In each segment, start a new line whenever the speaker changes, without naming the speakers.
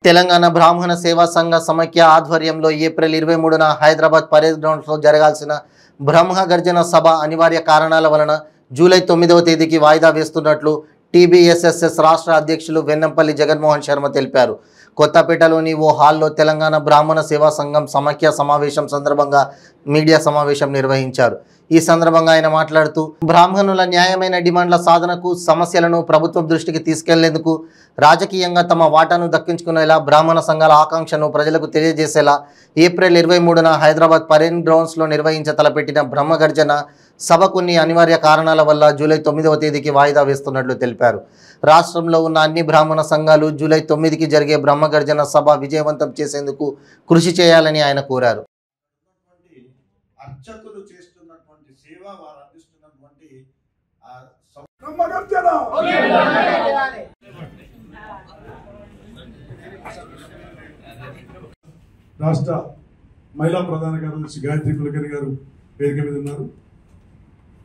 తెలంగాణ బ్రాహ్మణ సేవా సంఘ సమైక్య ఆధ్వర్యంలో ఏప్రిల్ 23న హైదరాబాద్ పరేడ్ గ్రౌండ్స్లో జరగాల్సిన బ్రహ్మ గర్జన సభ అనివార్య కారణాల వలన జూలై 9వ తేదీకి వాయిదా వేస్తున్నట్లు టీబీఎస్ఎస్ఎస్ రాష్ట్ర అధ్యక్షులు వెన్నంపల్లి జగన్మోహన్ శర్మ తెలిపారు. కొత్తపేటలోని ఓ హాల్లో తెలంగాణ బ్రాహ్మణ సేవా సంఘం సమైక్య సమావేశం సందర్భంగా మీడియా సమావేశం నిర్వహించారు. ఈ సందర్భంగా ఆయన మాట్లాడుతూ బ్రాహ్మణుల న్యాయమైన డిమాండ్ల సాధనకు సమస్యలను ప్రభుత్వం దృష్టికి తీసుకెళ్లేందుకు రాజకీయంగా తమ వాటాను దక్కించుకునేలా బ్రాహ్మణ సంఘాల ఆకాంక్షను ప్రజలకు తెలియజేసేలా ఏప్రిల్ 23న హైదరాబాద్ పరేడ్ గ్రౌండ్స్లో నిర్వహించ తలపెట్టిన బ్రహ్మగర్జన సభ కొన్ని అనివార్య కారణాల వల్ల జూలై 9వ తేదీకి వాయిదా వేస్తున్నట్లు తెలిపారు. రాష్ట్రంలో ఉన్న అన్ని బ్రాహ్మణ సంఘాలు జూలై 9కి జరిగే బ్రహ్మగర్జన సభ విజయవంతం చేసేందుకు కృషి చేయాలని ఆయన కోరారు.
అర్చకులు చేస్తున్నటువంటి సేవ వారు అందిస్తున్నటువంటి
రాష్ట్ర మహిళా ప్రధాన కార్యదర్శి గాయత్రి కులకర్ణి గారు వేదిక మీద ఉన్నారు.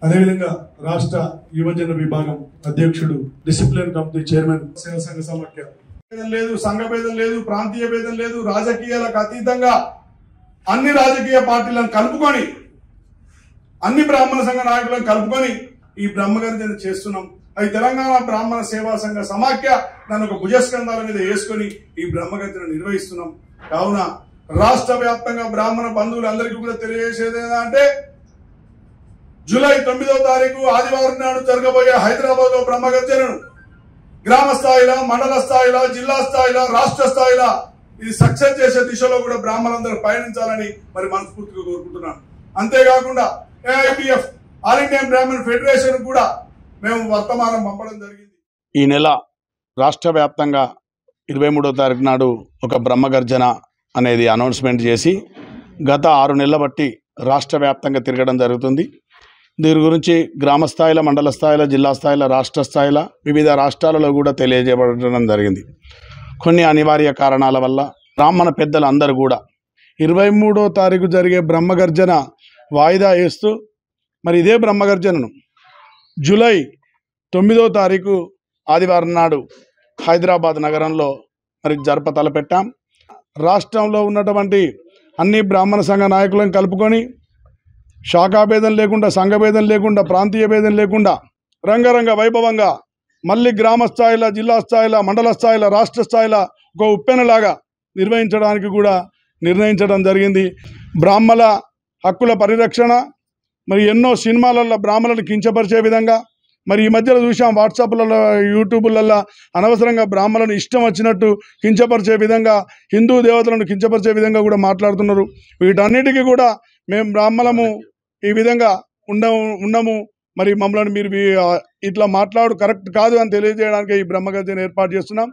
అదేవిధంగా రాష్ట్ర యువజన విభాగం అధ్యక్షుడు, డిసిప్లిన్ కమిటీ చైర్మన్, సేవా సంఘ సమాఖ్య లేదు, సంఘ భేదం లేదు, ప్రాంతీయ భేదం లేదు, రాజకీయాలకు అతీతంగా అన్ని రాజకీయ పార్టీలను కలుపుకొని అన్ని బ్రాహ్మణ సంఘ నాయకులను కలుపుకొని ఈ బ్రహ్మగర్జన చేస్తున్నాం. అది తెలంగాణ బ్రాహ్మణ సేవా సంఘ సమాఖ్య దాని ఒక భుజస్కంధాల మీద వేసుకొని ఈ బ్రహ్మగర్జన నిర్వహిస్తున్నాం. కావున రాష్ట్ర వ్యాప్తంగా బ్రాహ్మణ బంధువులందరికీ కూడా తెలియజేసేది ఏంటంటే జూలై 9వ తారీఖు ఆదివారం నాడు జరగబోయే హైదరాబాద్ లో బ్రహ్మగర్జనను గ్రామ స్థాయిలో, మండల స్థాయిలో, జిల్లా స్థాయిలో, రాష్ట్ర స్థాయిలో ఇది సక్సెస్ చేసే దిశలో కూడా బ్రాహ్మణులందరూ పయనించాలని మరి మనస్ఫూర్తిగా కోరుకుంటున్నాను. అంతేకాకుండా ఏఐపిఎఫ్ ఆల్ ఇండియన్ బ్రాహ్మణ్ ఫెడరేషన్ కూడా మేము వర్తమానం పంపడం జరిగింది.
ఈ నెల రాష్ట్ర వ్యాప్తంగా 23వ తారీఖు నాడు ఒక బ్రహ్మగర్జన అనేది అనౌన్స్మెంట్ చేసి గత 6 నెలల బట్టి రాష్ట్ర వ్యాప్తంగా తిరగడం జరుగుతుంది. దీని గురించి గ్రామ స్థాయిలో, మండల స్థాయిలో, జిల్లా స్థాయిలో, రాష్ట్ర స్థాయిలో వివిధ రాష్ట్రాలలో కూడా తెలియజేయబడడం జరిగింది. కొన్ని అనివార్య కారణాల వల్ల బ్రాహ్మణ పెద్దలు అందరూ కూడా 23వ తారీఖు జరిగే బ్రహ్మగర్జన వాయిదా వేస్తూ మరి ఇదే బ్రహ్మగర్జనను జూలై 9వ తారీఖు ఆదివారం నాడు హైదరాబాద్ నగరంలో మరి జరప తలపెట్టాం. రాష్ట్రంలో ఉన్నటువంటి అన్ని బ్రాహ్మణ సంఘ నాయకులను కలుపుకొని శాఖాభేదం లేకుండా, సంఘభేదం లేకుండా, ప్రాంతీయ భేదం లేకుండా రంగరంగ వైభవంగా మళ్ళీ గ్రామ స్థాయిలో, జిల్లా స్థాయిలో, మండల స్థాయిలో, రాష్ట్ర స్థాయిలో ఒక ఉప్పెనలాగా నిర్వహించడానికి కూడా నిర్ణయించడం జరిగింది. బ్రాహ్మణ హక్కుల పరిరక్షణ మరి ఎన్నో సినిమాలలో బ్రాహ్మణులను కించపరిచే విధంగా మరి ఈ మధ్యలో చూసాం, వాట్సాప్లలో, యూట్యూబ్లలో అనవసరంగా బ్రాహ్మణులను ఇష్టం వచ్చినట్టు కించపరిచే విధంగా, హిందూ దేవతలను కించపరిచే విధంగా కూడా మాట్లాడుతున్నారు. వీటన్నిటికీ కూడా మేము బ్రాహ్మణము ఈ విధంగా ఉండము, మరి మమ్మల్ని మీరు ఇట్లా మాట్లాడు కరెక్ట్ కాదు అని తెలియజేయడానికి ఈ బ్రహ్మగర్జన ఏర్పాటు చేస్తున్నాం.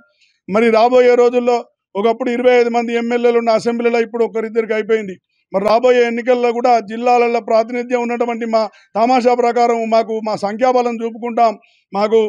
మరి రాబోయే రోజుల్లో ఒకప్పుడు 25 మంది ఎమ్మెల్యేలు ఉన్న అసెంబ్లీలో ఇప్పుడు ఒకరిద్దరికి అయిపోయింది. మరి రాబోయే ఎన్నికల్లో కూడా జిల్లాలలో ప్రాతినిధ్యం ఉన్నటువంటి మా తమాషా ప్రకారం మా సంఖ్యాబలం చూపుకుంటాం. మాకు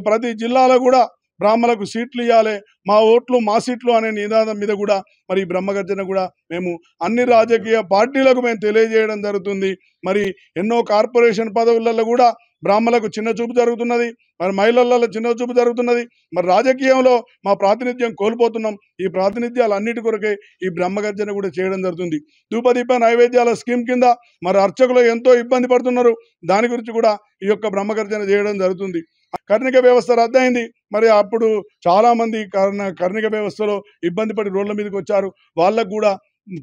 ప్రతి జిల్లాలో కూడా బ్రాహ్మణులకు సీట్లు ఇవ్వాలి, మా ఓట్లు మా సీట్లు అనే నినాదం మీద కూడా మరి బ్రహ్మగర్జన కూడా మేము అన్ని రాజకీయ పార్టీలకు మేము తెలియజేయడం జరుగుతుంది. మరి ఎన్నో కార్పొరేషన్ పదవులలో కూడా బ్రాహ్మణులకు చిన్న చూపు జరుగుతున్నది, మరి మహిళలలో చిన్న చూపు జరుగుతున్నది. మరి రాజకీయంలో మా ప్రాతినిధ్యం కోల్పోతున్నాం. ఈ ప్రాతినిధ్యాలు అన్నిటి కొరకే ఈ బ్రహ్మగర్జన కూడా చేయడం జరుగుతుంది. ధూపదీప నైవేద్యాల స్కీమ్ కింద మరి అర్చకులు ఎంతో ఇబ్బంది పడుతున్నారు. దాని గురించి కూడా ఈ యొక్క బ్రహ్మగర్జన చేయడం జరుగుతుంది. కర్ణిక వ్యవస్థ రద్దయింది. మరి అప్పుడు చాలామంది కర్ణిక వ్యవస్థలో ఇబ్బంది పడి రోడ్ల మీదకి వచ్చారు. వాళ్ళకు కూడా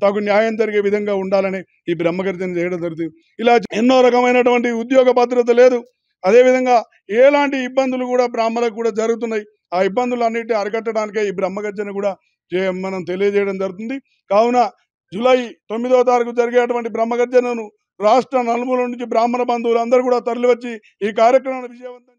తగు న్యాయం జరిగే విధంగా ఉండాలని ఈ బ్రహ్మగర్జన చేయడం జరుగుతుంది. ఇలా ఎన్నో రకమైనటువంటి ఉద్యోగ భద్రత లేదు, అదేవిధంగా ఎలాంటి ఇబ్బందులు కూడా బ్రాహ్మణులకు కూడా జరుగుతున్నాయి. ఆ ఇబ్బందులు అన్నిటిని అరికట్టడానికే ఈ బ్రహ్మగర్జన కూడా మనం తెలియజేయడం జరుగుతుంది. కావున జూలై 9వ తారీఖు జరిగేటువంటి బ్రహ్మగర్జనను రాష్ట్ర నలుమూల నుంచి బ్రాహ్మణ బంధువులు అందరూ కూడా తరలివచ్చి ఈ కార్యక్రమాన్ని విజయవంతం